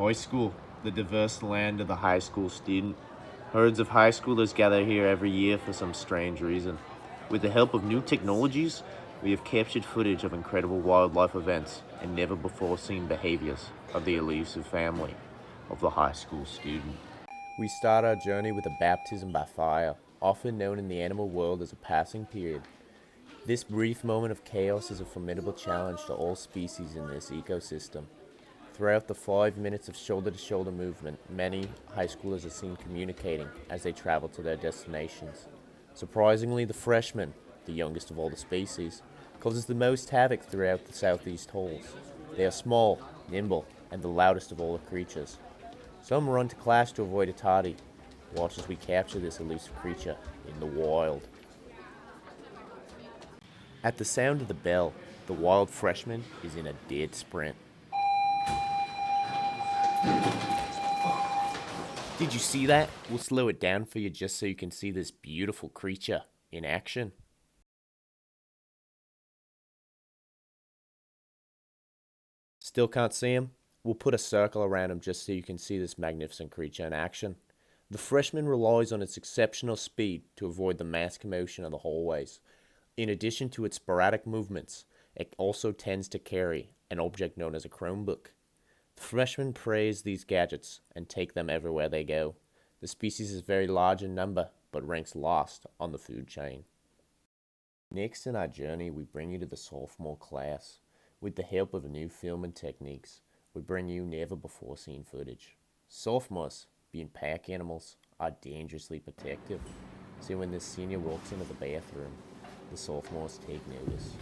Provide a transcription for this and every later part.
High school, the diverse land of the high school student. Herds of high schoolers gather here every year for some strange reason. With the help of new technologies, we have captured footage of incredible wildlife events and never before seen behaviors of the elusive family of the high school student. We start our journey with a baptism by fire, often known in the animal world as a passing period. This brief moment of chaos is a formidable challenge to all species in this ecosystem. Throughout the 5 minutes of shoulder-to-shoulder movement, many high schoolers are seen communicating as they travel to their destinations. Surprisingly, the freshman, the youngest of all the species, causes the most havoc throughout the southeast halls. They are small, nimble, and the loudest of all the creatures. Some run to class to avoid a tardy. Watch as we capture this elusive creature in the wild. At the sound of the bell, the wild freshman is in a dead sprint. Did you see that? We'll slow it down for you just so you can see this beautiful creature in action. Still can't see him? We'll put a circle around him just so you can see this magnificent creature in action. The freshman relies on its exceptional speed to avoid the mass commotion of the hallways. In addition to its sporadic movements, it also tends to carry an object known as a Chromebook. The freshmen praise these gadgets and take them everywhere they go. The species is very large in number, but ranks last on the food chain. Next in our journey, we bring you to the sophomore class. With the help of new filming techniques, we bring you never-before-seen footage. Sophomores, being pack animals, are dangerously protective. So when this senior walks into the bathroom, the sophomores take notice.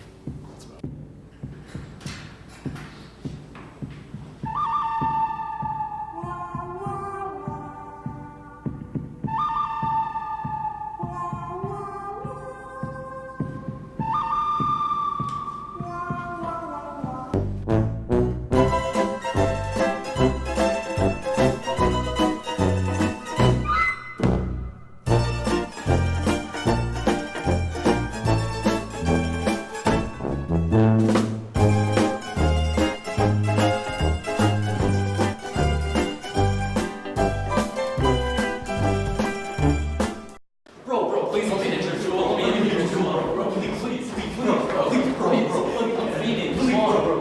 Bro, please let me introduce you. Let me introduce you. Bro, please, bro, please,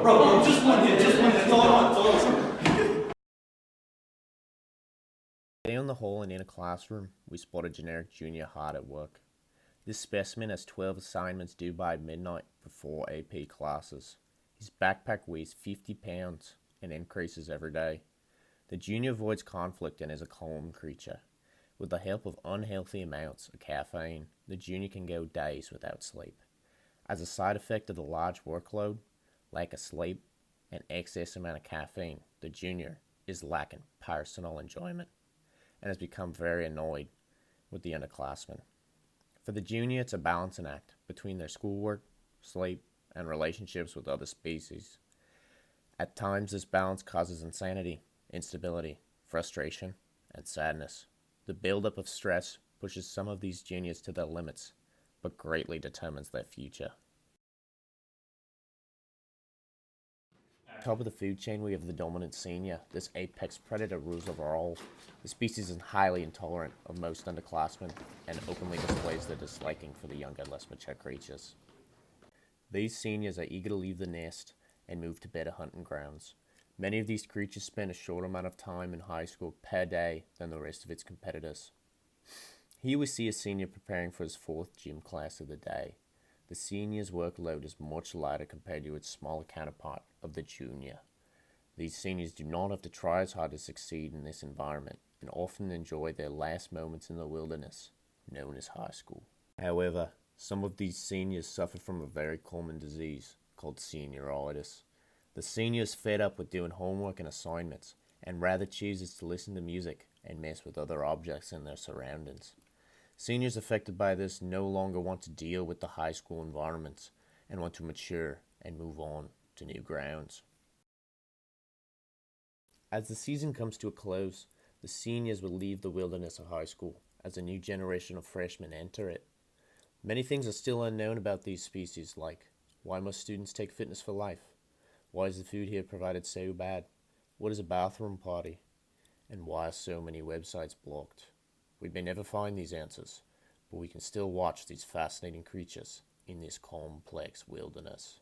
bro, just one hit, that's all I want. Down the hall and in a classroom, we spot a generic junior hard at work. This specimen has 12 assignments due by midnight for 4 AP classes. His backpack weighs 50 pounds and increases every day. The junior avoids conflict and is a calm creature. With the help of unhealthy amounts of caffeine, the junior can go days without sleep. As a side effect of the large workload, lack of sleep, and excess amount of caffeine, the junior is lacking personal enjoyment and has become very annoyed with the underclassmen. For the junior, it's a balancing act between their schoolwork, sleep, and relationships with other species. At times, this balance causes insanity, instability, frustration, and sadness. The buildup of stress pushes some of these juniors to their limits, but greatly determines their future. Top of the food chain, we have the dominant senior. This apex predator rules over all. The species is highly intolerant of most underclassmen and openly displays their disliking for the younger, less mature creatures. These seniors are eager to leave the nest and move to better hunting grounds. Many of these creatures spend a shorter amount of time in high school per day than the rest of its competitors. Here we see a senior preparing for his 4th gym class of the day. The senior's workload is much lighter compared to its smaller counterpart of the junior. These seniors do not have to try as hard to succeed in this environment and often enjoy their last moments in the wilderness, known as high school. However, some of these seniors suffer from a very common disease called senioritis. The senior is fed up with doing homework and assignments and rather chooses to listen to music and mess with other objects in their surroundings. Seniors affected by this no longer want to deal with the high school environments and want to mature and move on to new grounds. As the season comes to a close, the seniors will leave the wilderness of high school as a new generation of freshmen enter it. Many things are still unknown about these species, like why must students take fitness for life? Why is the food here provided so bad? What is a bathroom party? And why are so many websites blocked? We may never find these answers, but we can still watch these fascinating creatures in this complex wilderness.